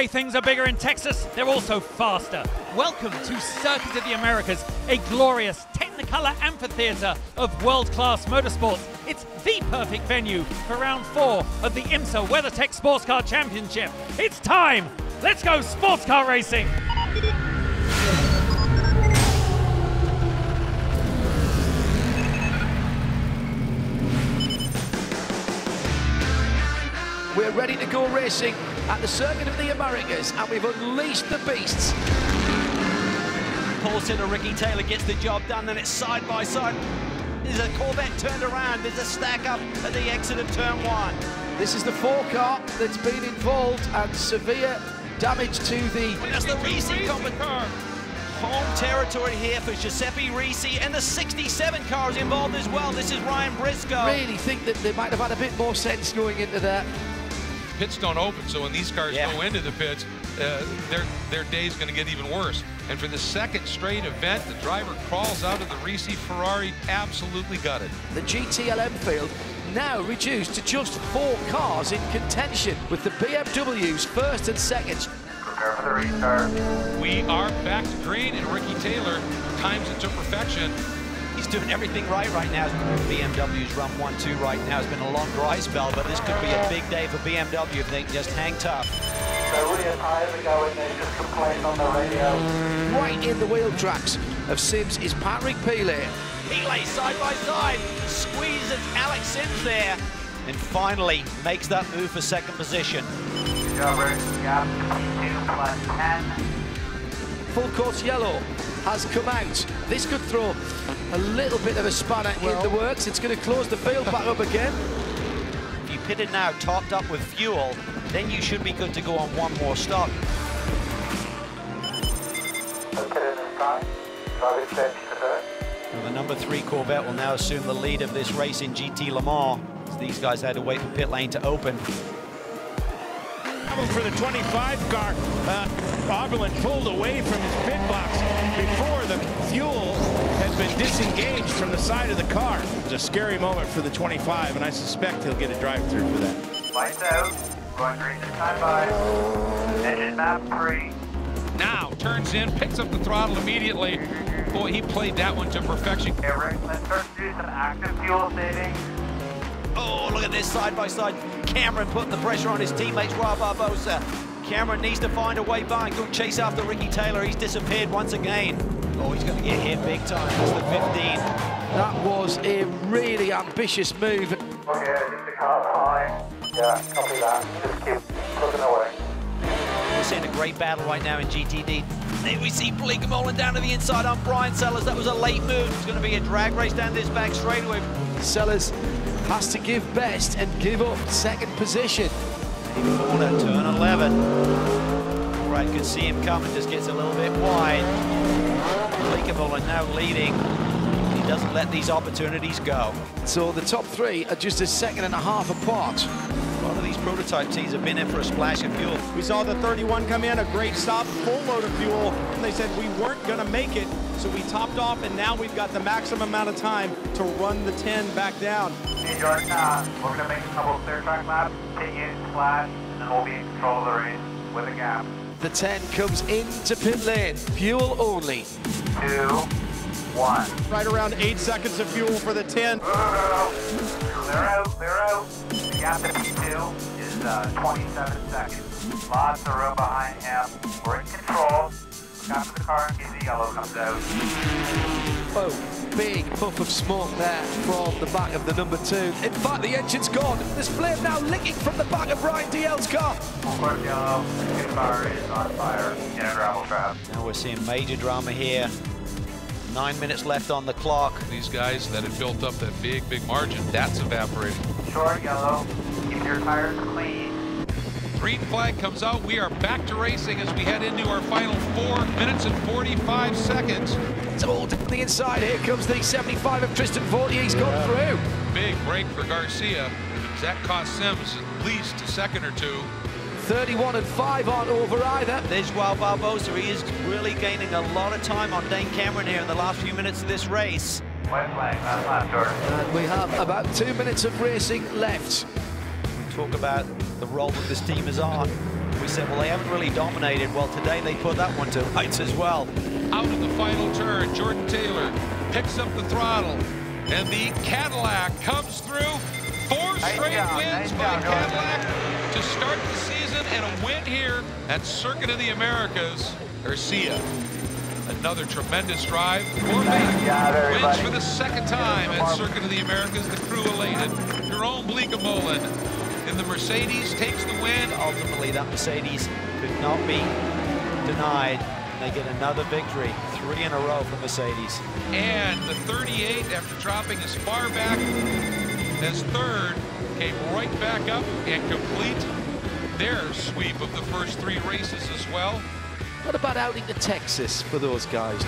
things are bigger in Texas, they're also faster. Welcome to Circuit of the Americas, a glorious Technicolor amphitheater of world-class motorsports. It's the perfect venue for round 4 of the IMSA WeatherTech SportsCar Championship. It's time! Let's go sports car racing! We're ready to go racing at the Circuit of the Americas, and we've unleashed the beasts. Pulls in, Ricky Taylor gets the job done, then it's side by side. There's a Corvette turned around, there's a stack up at the exit of turn 1. This is the 4 car that's been involved, and severe damage to the... That's the Risi car. Home territory here for Giuseppe Risi, and the 67 car is involved as well. This is Ryan Briscoe. Really think that they might have had a bit more sense going into that. Pits don't open, so when these cars go into the pits, their day's going to get even worse. And for the second straight event, the driver crawls out of the Risi Ferrari, absolutely gutted. The GTLM field now reduced to just 4 cars in contention, with the BMWs first and second. Prepare for the restart. We are back to green, and Ricky Taylor times it to perfection. He's doing everything right now. BMW's run 1-2 right now. It's been a long dry spell, but this could be a big day for BMW if they can just hang tough. So really time to go in there, just complain on the radio. Right in the wheel tracks of Sims is Patrick Pele. Pele side by side, squeezes Alex Sims there, and finally makes that move for second position. Good job, Rick. Gap 2 plus 10. Full course yellow has come out. This could throw a little bit of a spanner in the works. It's going to close the field back up again. If you pitted now topped up with fuel, then you should be good to go on one more stop. Let's get in this time. Driving safety first. Well, the number 3 Corvette will now assume the lead of this race in GT Le Mans, as these guys had to wait for pit lane to open. For the 25 car, Oberlin pulled away from his pit box before the fuel has been disengaged from the side of the car. It's a scary moment for the 25, and I suspect he'll get a drive-through for that. Lights out. Going green to time by. Engine map 3. Now turns in, picks up the throttle immediately. Boy, he played that one to perfection. Okay, Rick, let's start to do some active fuel saving. Oh, look at this side-by-side. Cameron putting the pressure on his teammates, Rob Barbosa. Cameron needs to find a way by and go chase after Ricky Taylor. He's disappeared once again. Oh, he's going to get hit big time. That's the 15. That was a really ambitious move. Okay, just the car high. Yeah, copy that. Just keep looking away. We're seeing a great battle right now in GTD. There we see Blake rolling down to the inside on Brian Sellers. That was a late move. It's going to be a drag race down this back straightaway. Sellers has to give best and give up second position. Corner, turn 11. Right, could see him coming, just gets a little bit wide. Bleekemolen now leading. He doesn't let these opportunities go. So the top 3 are just a second and a half apart. A lot of these prototype teams have been in for a splash of fuel. We saw the 31 come in, a great stop, full load of fuel, and they said we weren't going to make it, so we topped off, and now we've got the maximum amount of time to run the 10 back down. Hey, Jordan, we're going to make a couple clear track laps, hit you, splash, and then we'll be in control of the race with a gap. The 10 comes into pit lane, fuel only. 2, 1. Right around 8 seconds of fuel for the 10. They're out, they're out. The gap at P2 is 27 seconds. Lots of room behind him. We're in control. Look after the car in case the yellow comes out. Oh, big puff of smoke there from the back of the number 2. In fact, the engine's gone. There's flame now licking from the back of Ryan DL's car. Full course yellow. The car is on fire in a gravel trap. Now we're seeing major drama here. 9 minutes left on the clock. These guys that had built up that big margin, that's evaporating. Short yellow. Keep your tires clean. Green flag comes out. We are back to racing as we head into our final 4 minutes and 45 seconds. It's all down the inside. Here comes the 75 of Tristan Fortier. He's gone through. Big break for Garcia. That cost Sims at least a second or 2. 31 and 5 aren't over either. There's Joao Barbosa. He is really gaining a lot of time on Dane Cameron here in the last few minutes of this race. White flag, last lap, Jordan. And we have about 2 minutes of racing left. We talk about the role that this team is on. We we said, well, they haven't really dominated. Well, today they put that one to rights as well. Out in the final turn, Jordan Taylor picks up the throttle, and the Cadillac comes through. 4 straight wins by Cadillac to start the season, and a win here at Circuit of the Americas. Garcia, another tremendous drive. Corbett wins for the second time at Circuit of the Americas. The crew elated. Jerome Bleekemolen in the Mercedes takes the win. Ultimately, that Mercedes could not be denied. They get another victory, 3 in a row for Mercedes. And the 38, after dropping as far back as third, came right back up and complete their sweep of the first 3 races as well. What about outing to Texas for those guys?